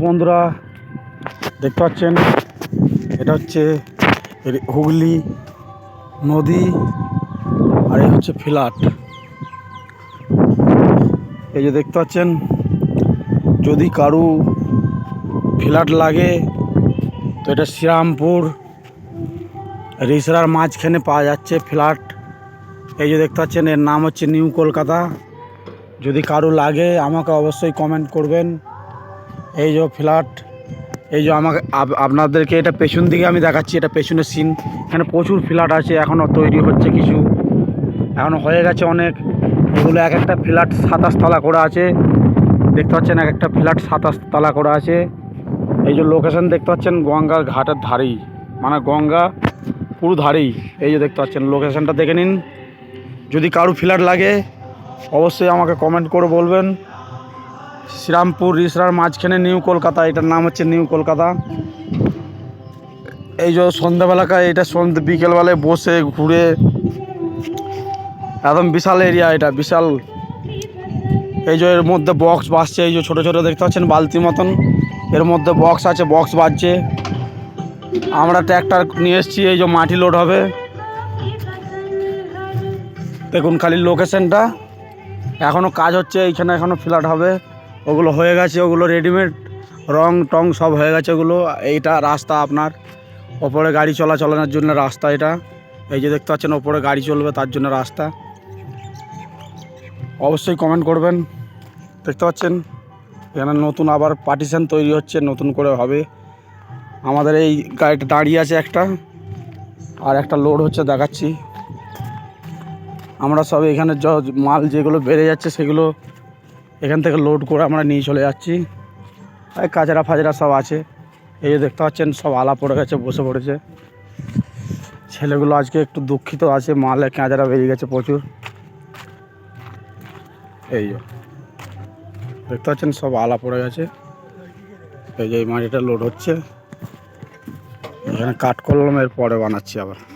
বন্ধুরা দেখতে পাচ্ছেন এটা হচ্ছে হুগলি নদী আর এই হচ্ছে ফ্ল্যাট। এই যে দেখতে পাচ্ছেন, যদি কারু ফ্ল্যাট লাগে তো এটা শ্রীরামপুর রিসরার মাঝখানে পাওয়া যাচ্ছে ফ্ল্যাট। এই যে দেখতে পাচ্ছেন, এর নাম হচ্ছে নিউ কলকাতা। যদি কারু লাগে আমাকে অবশ্যই কমেন্ট করবেন। এই যে ফ্ল্যাট, এই যে আমাকে আপনাদেরকে এটা পেছন দিকে আমি দেখাচ্ছি, এটা পেছনের সিন। এখানে প্রচুর ফ্ল্যাট আছে, এখনও তৈরি হচ্ছে, কিছু এখনও হয়ে গেছে অনেক। এগুলো এক একটা ফ্ল্যাট 27 তলা করে আছে। দেখতে পাচ্ছেন এক একটা ফ্ল্যাট 27 তলা করে আছে। এই যে লোকেশন দেখতে পাচ্ছেন গঙ্গার ঘাটের ধারেই, মানে গঙ্গা পুরো ধারেই। এই যে দেখতে পাচ্ছেন লোকেশনটা দেখে নিন। যদি কারু ফ্ল্যাট লাগে অবশ্যই আমাকে কমেন্ট করে বলবেন। শ্রীরামপুর রিসরার মাঝখানে নিউ কলকাতা, এটার নাম হচ্ছে নিউ কলকাতা। এই যে সন্ধ্যাবেলাকায় এটা বিকেলবেলায় বসে ঘুরে একদম বিশাল এরিয়া, এটা বিশাল। এই যে এর মধ্যে বক্স বাজছে, এই যে ছোটো ছোটো দেখতে পাচ্ছেন বালতি মতন, এর মধ্যে বক্স আছে, বক্স বাজছে। আমরা ট্র্যাক্টর নিয়ে এসেছি, এই যে মাটি লোড হবে। দেখুন খালি লোকেশনটা, এখনও কাজ হচ্ছে, এইখানে এখনও ফ্ল্যাট হবে। ওগুলো হয়ে গেছে, ওগুলো রেডিমেড, রং টং সব হয়ে গেছে ওগুলো। এইটা রাস্তা আপনার ওপরে গাড়ি চলাচলের জন্য রাস্তা এটা। এই যে দেখতে পাচ্ছেন ওপরে গাড়ি চলবে তার জন্য রাস্তা। অবশ্যই কমেন্ট করবেন। দেখতে পাচ্ছেন এখানে নতুন আবার পার্টিশন তৈরি হচ্ছে, নতুন করে হবে। আমাদের এই গাড়িটা দাঁড়িয়ে আছে একটা, আর একটা লোড হচ্ছে দেখাচ্ছি। আমরা সব এখানে মাল যেগুলো বেড়ে যাচ্ছে সেগুলো এখান থেকে লোড করে আমরা নিয়ে চলে যাচ্ছি। এই কাজরা ফাজরা সব আছে। এই যে দেখতে পাচ্ছেন সব আলা পড়ে গেছে, বসে পড়েছে। ছেলেগুলো আজকে একটু দুঃখিত আছে, মালে কাজরা বেরিয়ে গেছে প্রচুর। এই যে দেখতে পাচ্ছেন সব আলা পড়ে গেছে। এই যে এই মাটিটা লোড হচ্ছে, এখানে কাঠ কলমের পরে বানাচ্ছি আবার।